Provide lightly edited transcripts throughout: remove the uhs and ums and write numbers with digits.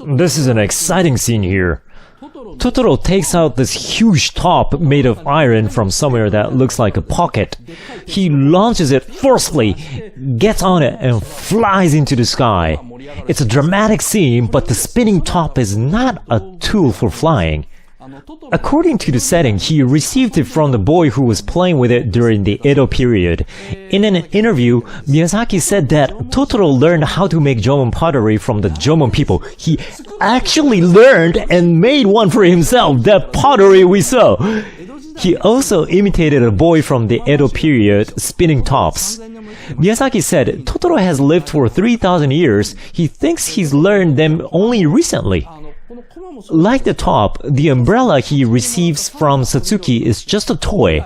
This is an exciting scene here. Totoro takes out this huge top made of iron from somewhere that looks like a pocket. He launches it forcefully, gets on it, and flies into the sky. It's a dramatic scene, but the spinning top is not a tool for flying. According to the setting, he received it from the boy who was playing with it during the Edo period. In an interview, Miyazaki said that Totoro learned how to make Jomon pottery from the Jomon people. He actually learned and made one for himself, that pottery we saw. He also imitated a boy from the Edo period spinning tops. Miyazaki said, Totoro has lived for 3,000 years. He thinks he's learned them only recently. Like the top, the umbrella he receives from Satsuki is just a toy.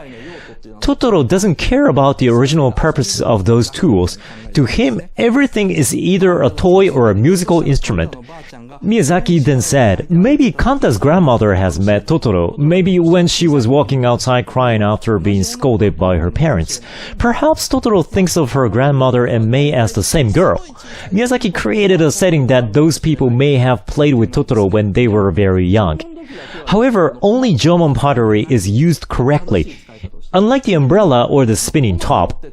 Totoro doesn't care about the original purpose of those tools. To him, everything is either a toy or a musical instrument. Miyazaki then said, maybe Kanta's grandmother has met Totoro, maybe when she was walking outside crying after being scolded by her parents. Perhaps Totoro thinks of her grandmother and Mei as the same girl. Miyazaki created a setting that those people may have played with Totoro when they were very young. However, only Jomon pottery is used correctly, unlike the umbrella or the spinning top.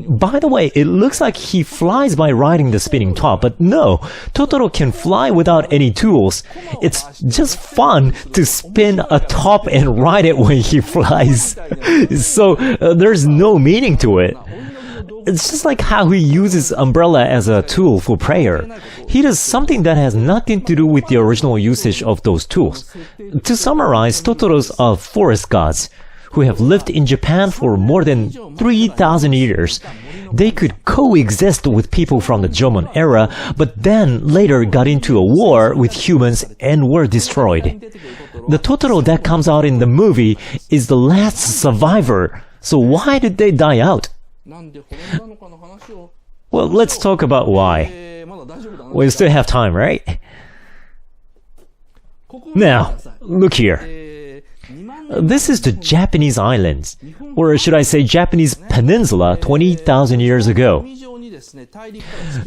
By the way, it looks like he flies by riding the spinning top, but no, Totoro can fly without any tools. It's just fun to spin a top and ride it when he flies. So there's no meaning to it. It's just like how he uses umbrella as a tool for prayer. He does something that has nothing to do with the original usage of those tools. To summarize, Totoro's are forest gods, who have lived in Japan for more than 3,000 years. They could coexist with people from the Jomon era, but then later got into a war with humans and were destroyed. The Totoro that comes out in the movie is the last survivor, so why did they die out? Well, let's talk about why. We still have time, right? Now, look here. This is the Japanese islands, or should I say Japanese peninsula 20,000 years ago.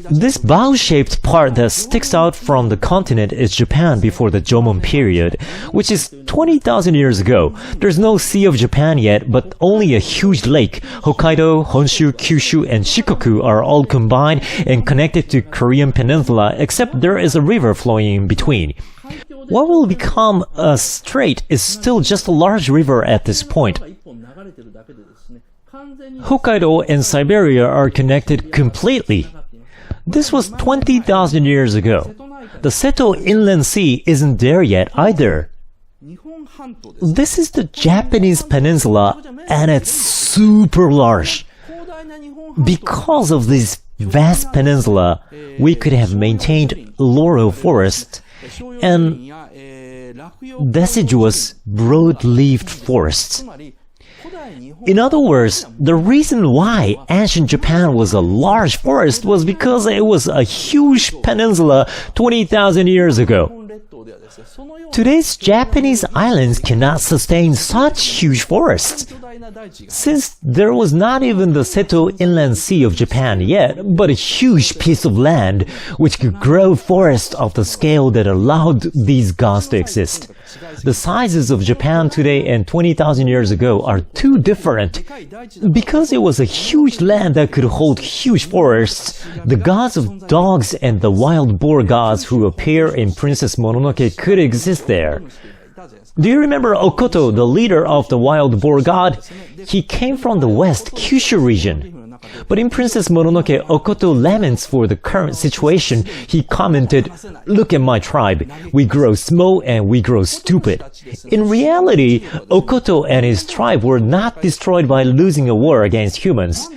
This bow-shaped part that sticks out from the continent is Japan before the Jomon period, which is 20,000 years ago. There's no Sea of Japan yet, but only a huge lake. Hokkaido, Honshu, Kyushu, and Shikoku are all combined and connected to Korean peninsula, except there is a river flowing in between. What will become a strait is still just a large river at this point. Hokkaido and Siberia are connected completely. This was 20,000 years ago. The Seto Inland Sea isn't there yet either. This is the Japanese peninsula and it's super large. Because of this vast peninsula, we could have maintained laurel forests and deciduous broad-leaved forests. In other words, the reason why ancient Japan was a large forest was because it was a huge peninsula 20,000 years ago. Today's Japanese islands cannot sustain such huge forests. Since there was not even the Seto Inland Sea of Japan yet, but a huge piece of land which could grow forests of the scale that allowed these gods to exist. The sizes of Japan today and 20,000 years ago are too different. Because it was a huge land that could hold huge forests, the gods of dogs and the wild boar gods who appear in Princess Mononoke could exist there. Do you remember Okoto, the leader of the wild boar god? He came from the west Kyushu region. But in Princess Mononoke, Okoto laments for the current situation. He commented, "Look at my tribe. We grow small and we grow stupid." In reality, Okoto and his tribe were not destroyed by losing a war against humans.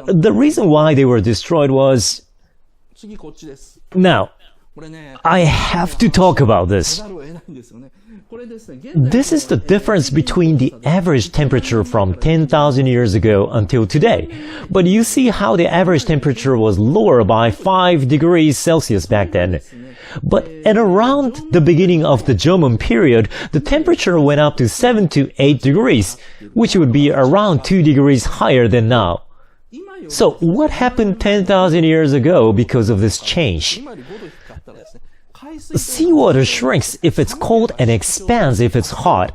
The reason why they were destroyed was... Now, I have to talk about this. This is the difference between the average temperature from 10,000 years ago until today. But you see how the average temperature was lower by 5 degrees Celsius back then. But at around the beginning of the Jomon period, the temperature went up to 7 to 8 degrees, which would be around 2 degrees higher than now. So what happened 10,000 years ago because of this change? seawater shrinks if it's cold and expands if it's hot.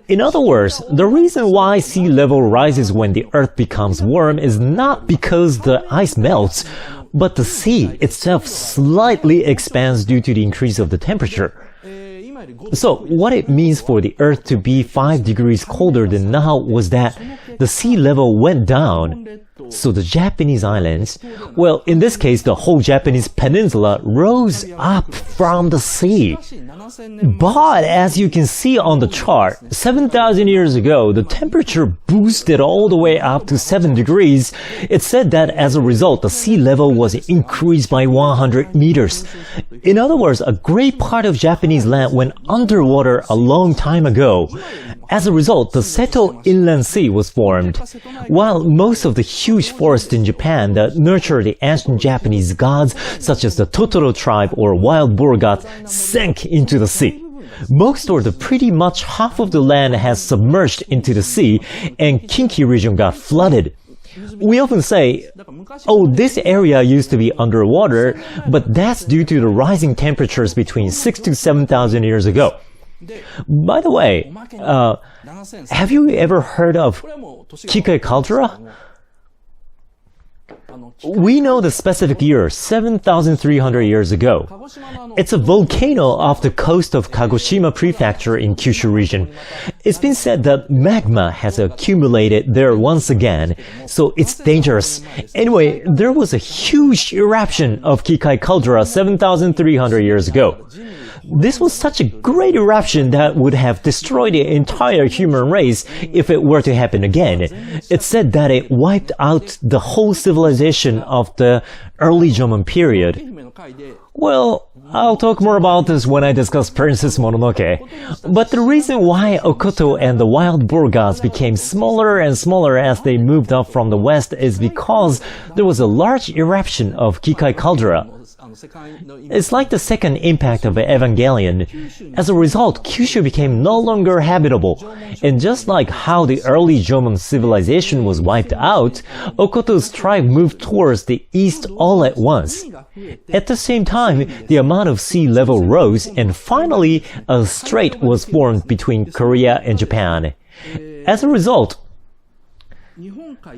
In other words, the reason why sea level rises when the earth becomes warm is not because the ice melts, but the sea itself slightly expands due to the increase of the temperature. So, what it means for the earth to be 5 degrees colder than now was that the sea level went down. So the Japanese islands, well, in this case, the whole Japanese peninsula rose up from the sea. But as you can see on the chart, 7,000 years ago, the temperature boosted all the way up to 7 degrees. It's said that as a result, the sea level was increased by 100 meters. In other words, a great part of Japanese land went underwater a long time ago. As a result, the Seto Inland Sea was formed. While most of the huge forests in Japan that nurture the ancient Japanese gods, such as the Totoro tribe or wild boar gods, sank into the sea. Most or the pretty much half of the land has submerged into the sea, and Kinki region got flooded. We often say, oh, this area used to be underwater, but that's due to the rising temperatures between 6 to 7,000 years ago. By the way, have you ever heard of Kikai caldera? We know the specific year, 7,300 years ago. It's a volcano off the coast of Kagoshima Prefecture in Kyushu region. It's been said that magma has accumulated there once again, so it's dangerous. Anyway, there was a huge eruption of Kikai caldera 7,300 years ago. This was such a great eruption that would have destroyed the entire human race if it were to happen again. It's said that it wiped out the whole civilization of the early Jomon period. Well, I'll talk more about this when I discuss Princess Mononoke. But the reason why Okoto and the wild boar gods became smaller and smaller as they moved up from the west is because there was a large eruption of Kikai caldera. It's like the second impact of Evangelion. As a result, Kyushu became no longer habitable. And just like how the early Jomon civilization was wiped out, Okoto's tribe moved towards the east all at once. At the same time, the amount of sea level rose, and finally, a strait was formed between Korea and Japan. As a result,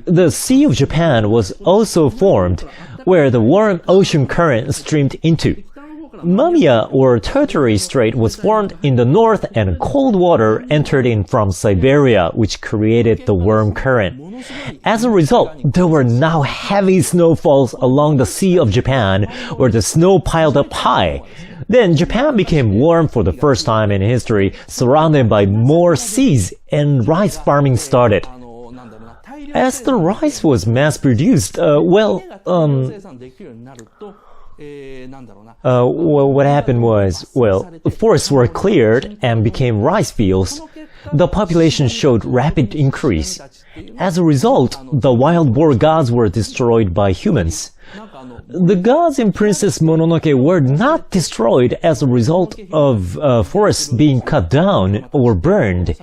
the Sea of Japan was also formed, where the warm ocean current streamed into. Mamiya or Tertiary Strait was formed in the north, and cold water entered in from Siberia, which created the warm current. As a result, there were now heavy snowfalls along the Sea of Japan, where the snow piled up high. Then Japan became warm for the first time in history, surrounded by more seas, and rice farming started. As the rice was mass-produced, what happened was, forests were cleared and became rice fields. The population showed rapid increase. As a result, the wild boar gods were destroyed by humans. The gods in Princess Mononoke were not destroyed as a result of forests being cut down or burned.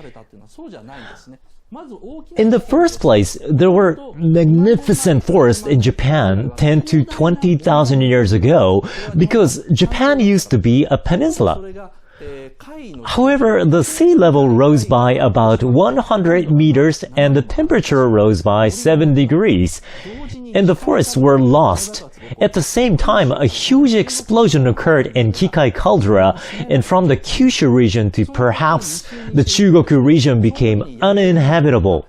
In the first place, there were magnificent forests in Japan 10 to 20,000 years ago because Japan used to be a peninsula. However, the sea level rose by about 100 meters and the temperature rose by 7 degrees, and the forests were lost. At the same time, a huge explosion occurred in Kikai caldera, and from the Kyushu region to perhaps the Chugoku region became uninhabitable.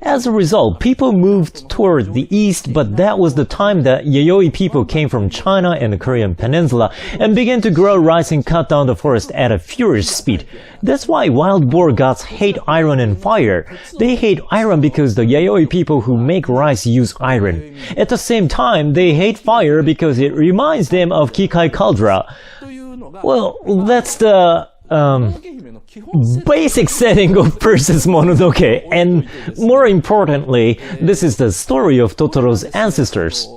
As a result, people moved toward the east, but that was the time that Yayoi people came from China and the Korean peninsula and began to grow rice and cut down the forest at a furious speed. That's why wild boar gods hate iron and fire. They hate iron because the Yayoi people who make rice use iron. At the same time, they hate fire because it reminds them of Kikai caldera. Well, that's the basic setting of Princess Mononoke, and more importantly, this is the story of Totoro's ancestors.